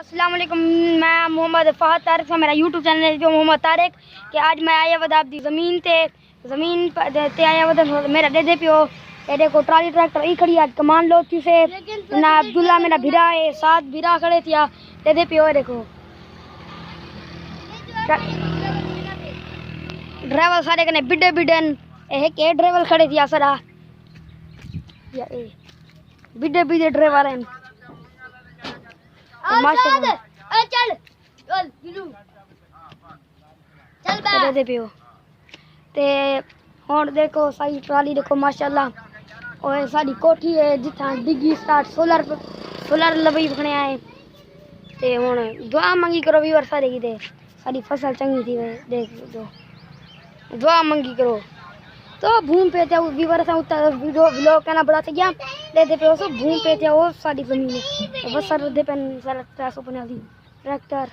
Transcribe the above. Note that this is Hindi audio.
अस्सलाम वालेकुम। मैं मोहम्मद फहद तारिक से मेरा यूट्यूब चैनल है जो मोहम्मद तारिक कि आज मैं आया वदा आपकी ज़मीन ते आया वदा मेरा दे पियो ये देखो ट्राली ट्रैक्टर ई खड़ी आज कमान लो थी से ना अब्दुल्ला मेरा भिरा है साथ भिरा खड़े थिया दे पियो देखो ड्राइवर सारे कने बिडे बिडन ए के ड्राइवर खड़े थिया सरा या ए बिडे बिडे ड्राइवर हैं माशाल्लाह चल चल गिलू चल बे दे पियो ते हुण देखो सारी ट्राली देखो माशाल्लाह और साडी कोठी है जिथा डिगी स्टार्ट सोलर लबई बखने आए ते हुण दुआ मंगी करो वीवर सारे की ते साडी फसल चंगी थी देख दो दुआ मंगी करो तो भूम पे थे वीवर से उतर वीडियो व्लॉग कहना बड़ा था गया दे पे सो भूम पे थे वो साडी जमीन है बस सर दे पेन सारा 350 ट्रैक्टर